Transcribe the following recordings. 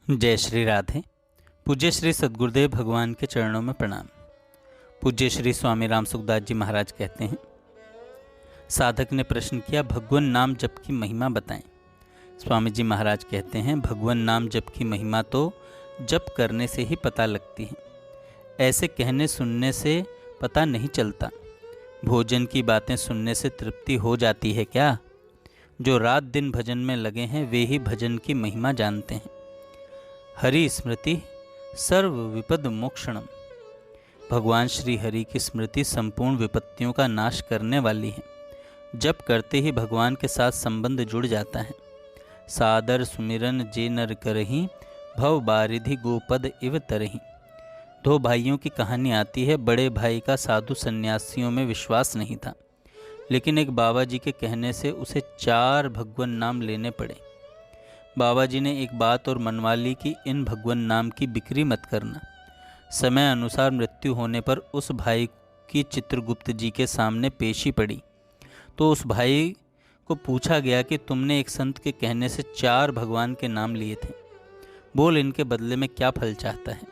जय श्री राधे। पूज्य श्री सद्गुरुदेव भगवान के चरणों में प्रणाम। पूज्य श्री स्वामी राम सुखदास जी महाराज कहते हैं, साधक ने प्रश्न किया, भगवान नाम जप की महिमा बताएं। स्वामी जी महाराज कहते हैं, भगवान नाम जप की महिमा तो जप करने से ही पता लगती है, ऐसे कहने सुनने से पता नहीं चलता। भोजन की बातें सुनने से तृप्ति हो जाती है क्या? जो रात दिन भजन में लगे हैं वे ही भजन की महिमा जानते हैं। हरि स्मृति सर्व विपद मोक्षणम। भगवान श्री हरि की स्मृति संपूर्ण विपत्तियों का नाश करने वाली है। जप करते ही भगवान के साथ संबंध जुड़ जाता है। सादर सुमिरन जे नर करही, भव बारिधि गोपद इव तरही। दो भाइयों की कहानी आती है। बड़े भाई का साधु सन्यासियों में विश्वास नहीं था, लेकिन एक बाबा जी के कहने से उसे 4 भगवान नाम लेने पड़े। बाबा जी ने एक बात और मनवा ली कि इन भगवान नाम की बिक्री मत करना। समय अनुसार मृत्यु होने पर उस भाई की चित्रगुप्त जी के सामने पेशी पड़ी, तो उस भाई को पूछा गया कि तुमने एक संत के कहने से 4 भगवान के नाम लिए थे, बोल इनके बदले में क्या फल चाहता है।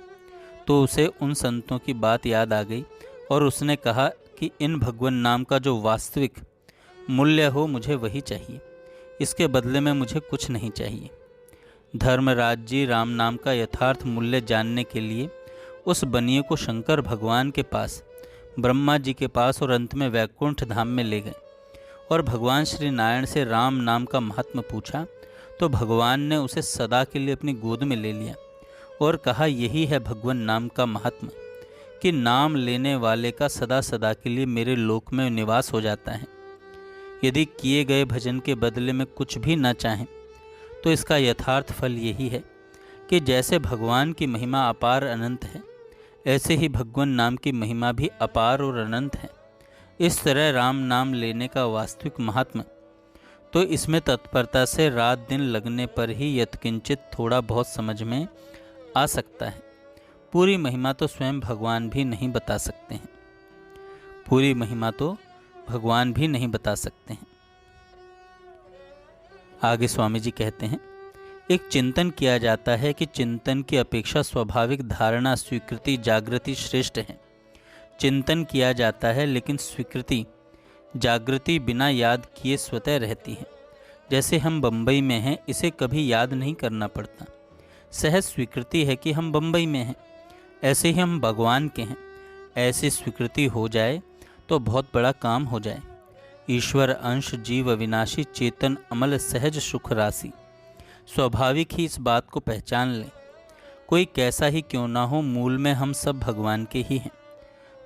तो उसे उन संतों की बात याद आ गई और उसने कहा कि इन भगवान नाम का जो वास्तविक मूल्य हो मुझे वही चाहिए, इसके बदले में मुझे कुछ नहीं चाहिए। धर्मराज जी राम नाम का यथार्थ मूल्य जानने के लिए उस बनिए को शंकर भगवान के पास, ब्रह्मा जी के पास और अंत में वैकुंठ धाम में ले गए और भगवान श्री नारायण से राम नाम का महात्म्य पूछा। तो भगवान ने उसे सदा के लिए अपनी गोद में ले लिया और कहा, यही है भगवान नाम का महात्म्य कि नाम लेने वाले का सदा सदा के लिए मेरे लोक में निवास हो जाता है। यदि किए गए भजन के बदले में कुछ भी न चाहें तो इसका यथार्थ फल यही है कि जैसे भगवान की महिमा अपार अनंत है, ऐसे ही भगवान नाम की महिमा भी अपार और अनंत है। इस तरह राम नाम लेने का वास्तविक महात्म्य तो इसमें तत्परता से रात दिन लगने पर ही यत्किंचित थोड़ा बहुत समझ में आ सकता है। पूरी महिमा तो स्वयं भगवान भी नहीं बता सकते हैं। पूरी महिमा तो भगवान भी नहीं बता सकते हैं। आगे स्वामी जी कहते हैं, एक चिंतन किया जाता है कि चिंतन की अपेक्षा स्वाभाविक धारणा स्वीकृति जागृति श्रेष्ठ है। चिंतन किया जाता है लेकिन स्वीकृति जागृति बिना याद किए स्वतः रहती है। जैसे हम बम्बई में हैं, इसे कभी याद नहीं करना पड़ता, सहज स्वीकृति है कि हम बम्बई में हैं। ऐसे ही हम भगवान के हैं, ऐसी स्वीकृति हो जाए तो बहुत बड़ा काम हो जाए। ईश्वर अंश जीव अविनाशी चेतन अमल सहज सुख राशि। स्वाभाविक ही इस बात को पहचान लें। कोई कैसा ही क्यों ना हो, मूल में हम सब भगवान के ही हैं।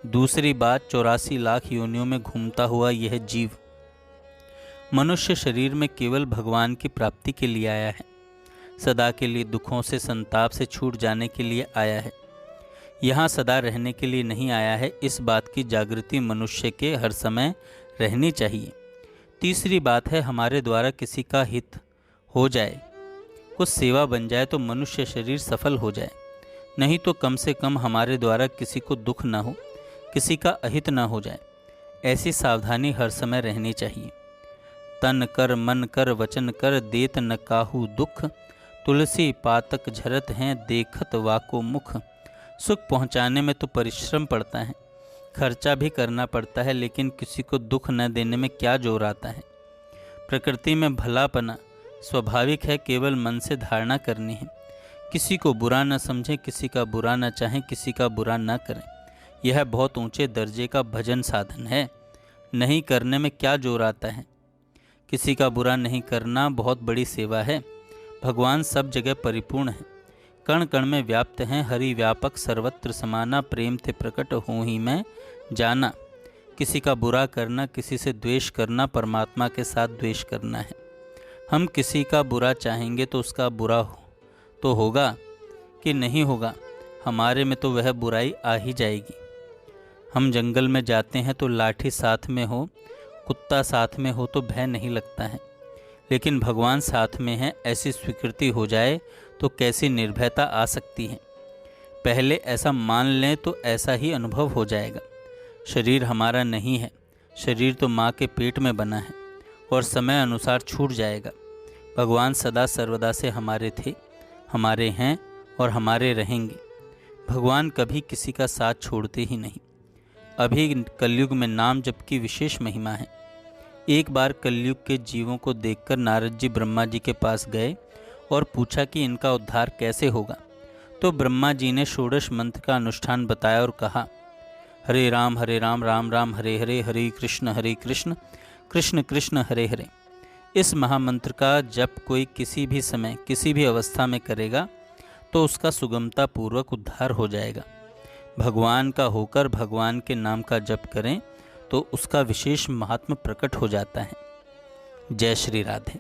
दूसरी बात, 84 लाख योनियों में घूमता हुआ यह जीव मनुष्य शरीर में केवल भगवान की प्राप्ति के लिए आया है। सदा के लिए दुखों से संताप से छूट जाने के लिए आया है। यहाँ सदा रहने के लिए नहीं आया है। इस बात की जागृति मनुष्य के हर समय रहनी चाहिए। तीसरी बात है, हमारे द्वारा किसी का हित हो जाए, कुछ सेवा बन जाए तो मनुष्य शरीर सफल हो जाए, नहीं तो कम से कम हमारे द्वारा किसी को दुख न हो, किसी का अहित न हो जाए, ऐसी सावधानी हर समय रहनी चाहिए। तन कर मन कर वचन कर देत न काहू दुख, तुलसी पातक झरत हैं देखत वाको मुख। सुख पहुँचाने में तो परिश्रम पड़ता है, खर्चा भी करना पड़ता है, लेकिन किसी को दुख न देने में क्या जोर आता है। प्रकृति में भलापना स्वाभाविक है, केवल मन से धारणा करनी है। किसी को बुरा न समझें, किसी का बुरा न चाहें, किसी का बुरा न करें। यह बहुत ऊंचे दर्जे का भजन साधन है। नहीं करने में क्या जोर आता है। किसी का बुरा नहीं करना बहुत बड़ी सेवा है। भगवान सब जगह परिपूर्ण है, कण कण में व्याप्त हैं। हरि व्यापक सर्वत्र समाना, प्रेम थे प्रकट हूँ ही मैं जाना। किसी का बुरा करना, किसी से द्वेष करना, परमात्मा के साथ द्वेष करना है। हम किसी का बुरा चाहेंगे तो उसका बुरा तो होगा कि नहीं होगा, हमारे में तो वह बुराई आ ही जाएगी। हम जंगल में जाते हैं तो लाठी साथ में हो, कुत्ता साथ में हो तो भय नहीं लगता है, लेकिन भगवान साथ में है, ऐसी स्वीकृति हो जाए तो कैसी निर्भयता आ सकती है। पहले ऐसा मान लें तो ऐसा ही अनुभव हो जाएगा। शरीर हमारा नहीं है, शरीर तो माँ के पेट में बना है और समय अनुसार छूट जाएगा। भगवान सदा सर्वदा से हमारे थे, हमारे हैं और हमारे रहेंगे। भगवान कभी किसी का साथ छोड़ते ही नहीं। अभी कलयुग में नाम जप की विशेष महिमा है। एक बार कलयुग के जीवों को देखकर नारद जी ब्रह्मा जी के पास गए और पूछा कि इनका उद्धार कैसे होगा। तो ब्रह्मा जी ने षोडश मंत्र का अनुष्ठान बताया और कहा, हरे राम राम राम हरे हरे, हरे कृष्ण कृष्ण कृष्ण हरे हरे। इस महामंत्र का जप कोई किसी भी समय किसी भी अवस्था में करेगा तो उसका सुगमता पूर्वक उद्धार हो जाएगा। भगवान का होकर भगवान के नाम का जप करें तो उसका विशेष महात्म्य प्रकट हो जाता है। जय श्री राधे।